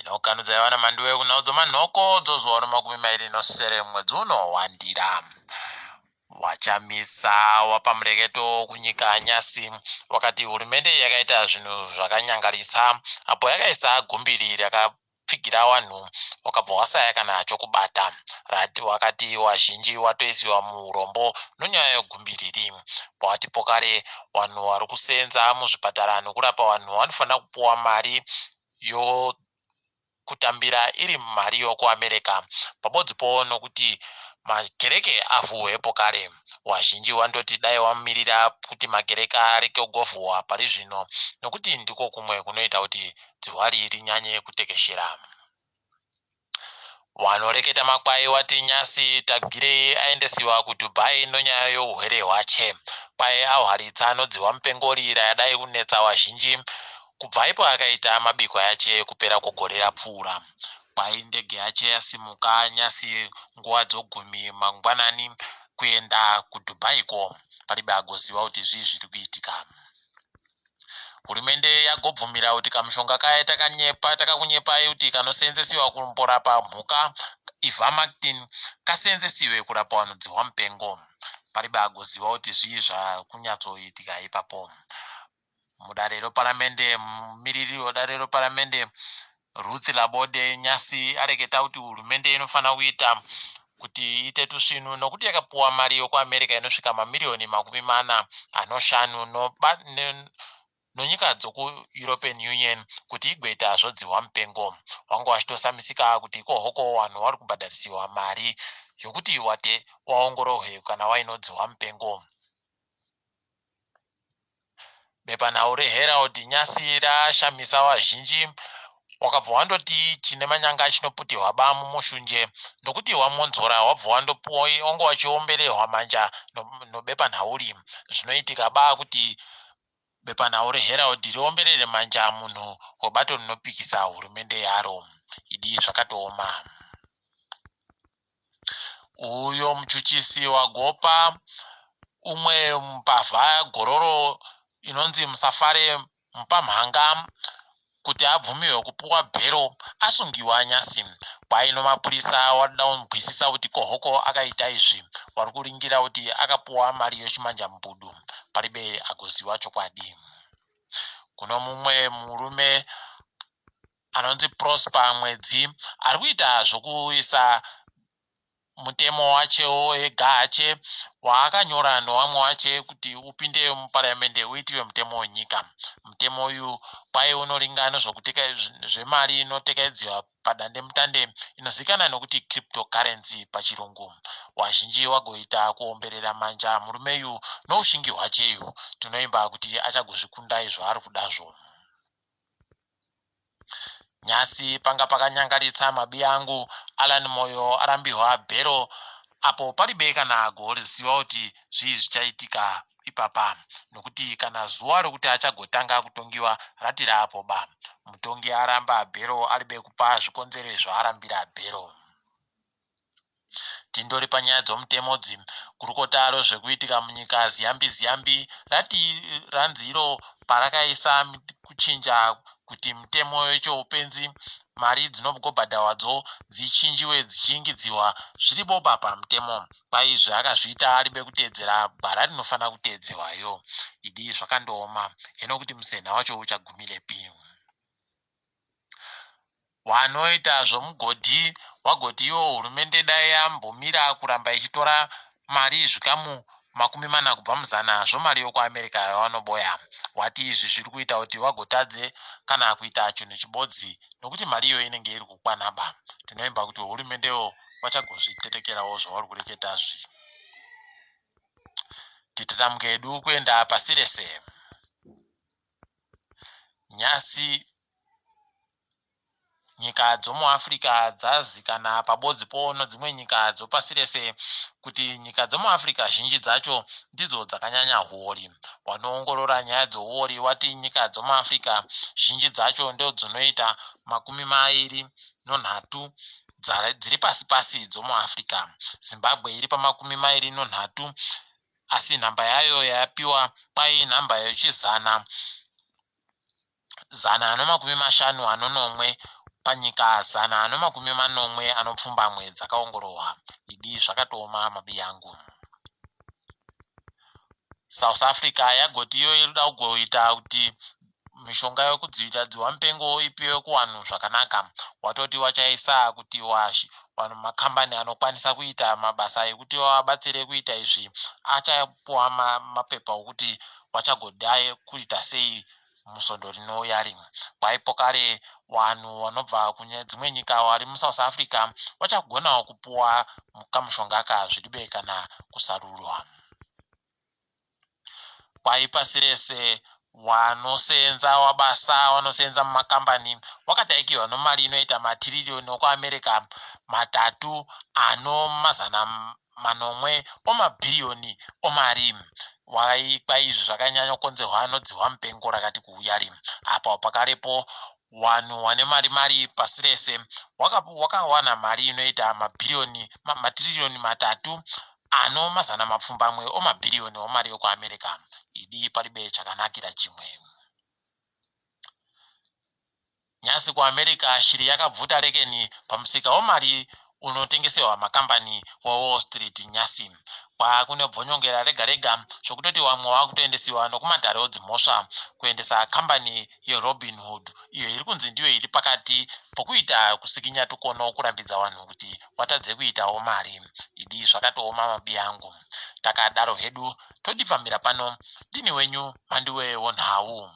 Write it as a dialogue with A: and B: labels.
A: Ndinokanudza ivana mandiwe kunaudzo manhoko dzozuva makumi mairi nosere mwedzi uno wandira. Wachamisa wapamureketo kunyika nyasi wakati hurumende yakaita zvinhu zvakanyangaritsa apo yakaisa gumbiri rakapfigira vanhu wakabva wasaya kana chokubata. Wakati wazhinji watoisiwa muurombo nonyaya yegumbiri iri. Pawati pokare vanhu vari kusenza muzvipatara nokurapa vanhu vanofanira kupuwa mari kutambira iri mari yokuAmerica pabodzipo nokuti makereke avhuwepo kare. Wazhinji wandoti dai wamirira kuti makereke areke kugovhurwa pari zvino nokuti ndiko kumwe kunoita kuti dzihwari rinyanye kutekeshera. Wanoreketa makwai wati nyasi tagirei aendesiwa kuDubai nonyaya yeurwere hwache. Kwai ahwaritsa anodziwa mupengo radai kunetsa wazhinji kubva ipo akaita mabiko yache kupera kwegore rapfuura. Kwai ndege yache yasimuka nyasi nguva dzogumi mangwanani kuenda kuDubaiko paribe agoziva kuti zvii zviri kuitika. Hurumende yagobvumira kuti kamushonga kaya takakunyepai kuti kanosenzesiwa kumborapa mhuka ivermectin kasenzesiwe kurapa vanhu dzihwa mupengo. Paribe agoziva kuti zvii zvakunyatsoitika ipapo. Mudare reparamende mumiriri wedare reparamende Ruth Labode nyasi areketa kuti hurumende inofanira kuita kuti iite tusvinu nokuti yakapuwa mari yokuAmerica inosvika mamiliyoni 50 nonyika dzokuEuropean Union kuti igoita zvodzihwa mupengo. Wanga wachitosamisika kuti ikohoko vanhu vari kubhadharisiwa mari yokuti waongororwe kana wainodzihwa mupengo. Bepanhau reHerald nyasi rashamisa wazhinji wakabva wandoti chine manyanga chinoputirwa ba mumushunje ndokuti wamonzora wabva wandopuwa wanga wachiomberehwa manja nobepanhauri. Zvinoitika ba kuti bepanhau reHerald riomberere manja munhu webato rinopikisa hurumende yaro. Idi zvakatooma. Uyo muchuchisi wagopa umwe mbavha gororo inonzi Musafare Mpamhanga kuti abvumiwe kupuwa bhero asungiwa nyasi. Kwaino mapurisa wadamugwisisa kuti kohoko akaita izvi wari kuringira kuti akapuwa mari yochimanja mbudu paribe agoziva chokwadi. Kuno mumwe murume anonzi Prosper Mwedzi ari kuita zvokuisa mutemo wachewo egache waakanyora nowamwe wache kuti upinde muparliamende uitiwe mutemo wenyika. Mutemo uyu kwai unoringana zvokuteka zvemari inotekedzwa padandemutande inozivikanwa nokuti cryptocurrency pachirungu. Wazhinji wagoita kuomberera manja murume uyu noushingi hwacheyu tinoimba kuti achagozvikunda izvo ari kudazvo. Nyasi panga pakanyangaritsa mabi angu Alan Moyo arambirwa bhero apo paribe kana agoriziva kuti zvii zvichaitika ipapa nokuti kana zuva rokuti achagotanga kutongiwa ratira apo ba mutongi aramba bhero aribe kupa zvikonzero zvaarambira bhero. Tindori panyaya dzomutemodzi kurukota rozvekuitika munyika ziyambi rati ranziro parakaisa kuchinja kuti mutemo wechoupenzi mari dzinogobhadhawadzo dzichinjiwe dzichingidziwa zviri boba pamutemo. Kwai zvaakazviita aribe kuteedzera gwara rinofanira kuteedzewayo. Idi zvakandooma hino kuti musenha wacho uchagumirepi. Wanoita zvomugodhi wagoti iwo hurumende dai yambomira kuramba ichitora mari zvikamu 40 kubva muzana zvomari yokuAmerica yawanoboya. Wati izvi zviri kuita kuti wagotadze kana kuita chinhu chibodzi nokuti mari iyo inenge iri kukwana ba. Tinoimba kuti hurumendewo vachagozvitetekerawo zvavari kureketa zvi. Titatamuke hedu kuenda pasi rese. Nyasi nyika dzomuAfrica dzazikana pabodzipo nedzimwe nyika dzopasi rese kuti nyika dzomuAfrica zhinji dzacho ndidzo dzakanyanya huori. Wanoongorora nyaya dzouori wati nyika dzomuAfrica zhinji dzacho ndo dzinoita 23 dziri pasi dzomuAfrica. Zimbabwe iri pa 23 asi nhamba yayo yapiwa kwai nhamba yechizana 151 panyika 140 anopfumbamwe dzakaongororwa. Idi zvakatoma mabi yangu. South Africa yagoti iyo irida kugoita kuti mishonga yekudzivirira dzihwamupengo ipiwe kuvanhu zvakanaka. Watoti wachaisa kuti vanhu makambani anokwanisa kuita mabasa ekuti vabatsire kuita izvi achapuwa mapepa okuti vachagodai kuita sei musondo rinouya rimwe. Kwaipo kare vanhu vanobva kune dzimwe nyika vari muSouth Africa vachagonawo kupuwa kamushonga kazviribe kana kusarurwa. Pasi rese wanosenza wabasa wanosenza mumakambani wakataikirwa nemari inoita matiririoni okuAmerica 3 ano 900 omabhiriyoni omari. Waikwa izvi zvakanyanya kukonzerwa nodzihwa mupengo rakati kuuya rimwe. Apa pakarepo vanhu vane mari pasi rese wakawana mari inoita matiririoni 3 ano 200 omabhiriyoni omari yokuAmerica. Idi paribe chakanakira chimwe. Nyasi kuAmerica shiri yakabvuta rekeni pamusika womari unotengesewa makambani waWall Street nyasi. Kune bvonyongera rega rega zvokutoti vamwe vakutoendesiwa nokumadharodzi mhosva kuendesa kambani yeRobin Hood iyo iri kunzi ndiyo iri pakati pokuita kusikinya tukono kurambidza vanhu kuti watadze kuitawo mari. Idi zvakatooma mabi yangu. Takadaro hedu todipfamira pano. Ndini wenyu Mhandiwe Wonhau.